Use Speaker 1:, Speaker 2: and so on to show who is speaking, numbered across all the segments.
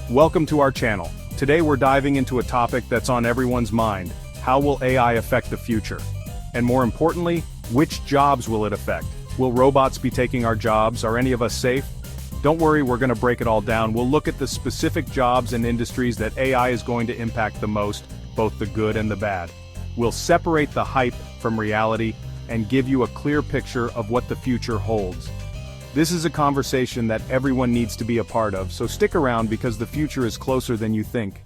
Speaker 1: Welcome to our channel. Today we're diving into a topic that's on everyone's mind. How will AI affect the future? And more importantly, which jobs will it affect? Will robots be taking our jobs? Are any of us safe? Don't worry, we're going to break it all down. We'll look at the specific jobs and industries that AI is going to impact the most, both the good and the bad. We'll separate the hype from reality and give you a clear picture of what the future holds. This is a conversation that everyone needs to be a part of, so stick around because the future is closer than you think.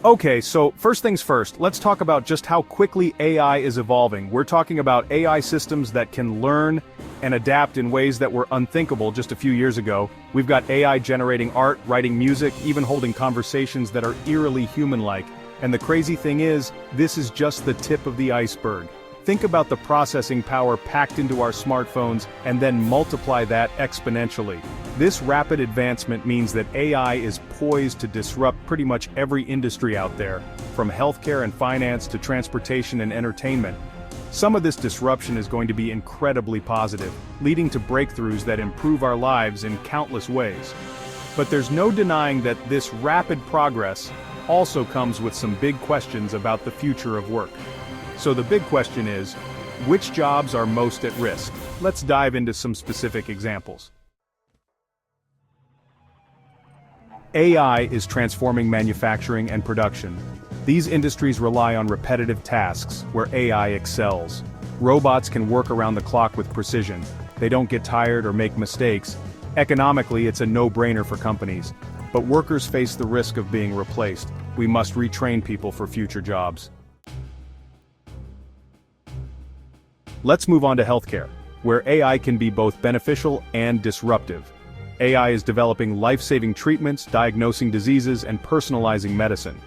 Speaker 1: Okay, so first things first, let's talk about just how quickly AI is evolving. We're talking about AI systems that can learn and adapt in ways that were unthinkable just a few years ago. We've got AI generating art, writing music, even holding conversations that are eerily human-like. And the crazy thing is, this is just the tip of the iceberg. Think about the processing power packed into our smartphones and then multiply that exponentially. This rapid advancement means that AI is poised to disrupt pretty much every industry out there, from healthcare and finance to transportation and entertainment. Some of this disruption is going to be incredibly positive, leading to breakthroughs that improve our lives in countless ways. But there's no denying that this rapid progress also comes with some big questions about the future of work. So the big question is, which jobs are most at risk? Let's dive into some specific examples. AI is transforming manufacturing and production. These industries rely on repetitive tasks, where AI excels. Robots can work around the clock with precision. They don't get tired or make mistakes. Economically, it's a no-brainer for companies. But workers face the risk of being replaced. We must retrain people for future jobs. Let's move on to healthcare, where AI can be both beneficial and disruptive. AI is developing life-saving treatments, diagnosing diseases, and personalizing medicine.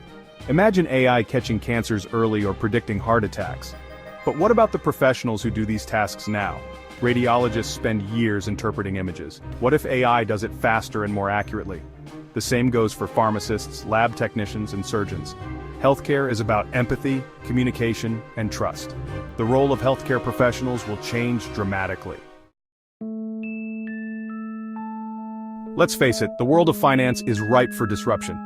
Speaker 1: Imagine AI catching cancers early or predicting heart attacks. But what about the professionals who do these tasks now? Radiologists spend years interpreting images. What if AI does it faster and more accurately? The same goes for pharmacists, lab technicians, and surgeons. Healthcare is about empathy, communication, and trust. The role of healthcare professionals will change dramatically. Let's face it, the world of finance is ripe for disruption.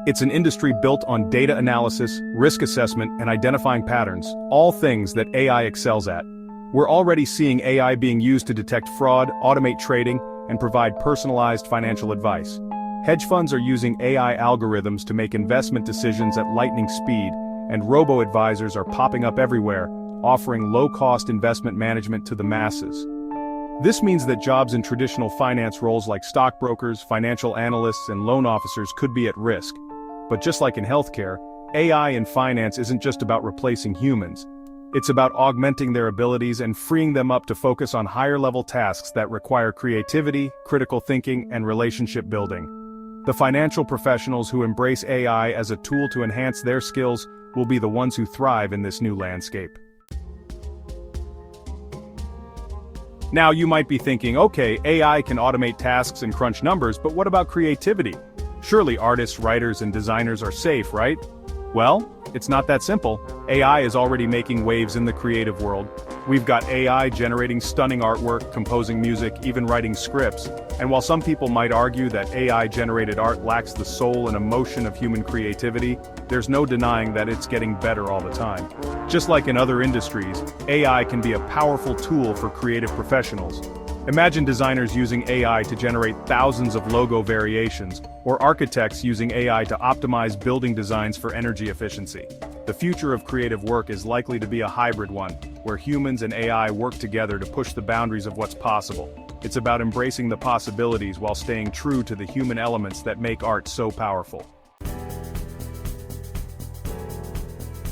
Speaker 1: It's an industry built on data analysis, risk assessment, and identifying patterns, all things that AI excels at. We're already seeing AI being used to detect fraud, automate trading, and provide personalized financial advice. Hedge funds are using AI algorithms to make investment decisions at lightning speed, and Robo advisors are popping up everywhere, offering low-cost investment management to the masses. This means that jobs in traditional finance roles like stockbrokers, financial analysts, and loan officers could be at risk. But just like in healthcare, AI in finance isn't just about replacing humans. It's about augmenting their abilities and freeing them up to focus on higher-level tasks that require creativity, critical thinking, and relationship building. The financial professionals who embrace AI as a tool to enhance their skills will be the ones who thrive in this new landscape. Now you might be thinking, okay, AI can automate tasks and crunch numbers, but what about creativity? Surely artists, writers, and designers are safe, right? Well, it's not that simple. AI is already making waves in the creative world. We've got AI generating stunning artwork, composing music, even writing scripts. And while some people might argue that AI-generated art lacks the soul and emotion of human creativity, there's no denying that it's getting better all the time. Just like in other industries, AI can be a powerful tool for creative professionals. Imagine designers using AI to generate thousands of logo variations, or architects using AI to optimize building designs for energy efficiency. The future of creative work is likely to be a hybrid one, where humans and AI work together to push the boundaries of what's possible. It's about embracing the possibilities while staying true to the human elements that make art so powerful.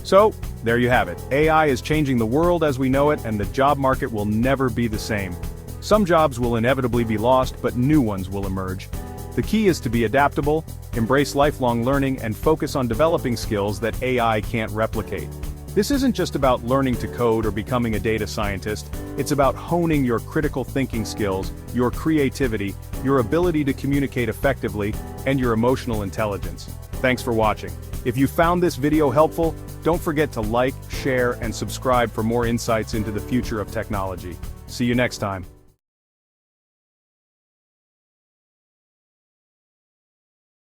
Speaker 1: So, there you have it. AI is changing the world as we know it, and the job market will never be the same. Some jobs will inevitably be lost, but new ones will emerge. The key is to be adaptable, embrace lifelong learning, and focus on developing skills that AI can't replicate. This isn't just about learning to code or becoming a data scientist, it's about honing your critical thinking skills, your creativity, your ability to communicate effectively, and your emotional intelligence. Thanks for watching. If you found this video helpful, don't forget to like, share, and subscribe for more insights into the future of technology. See you next time.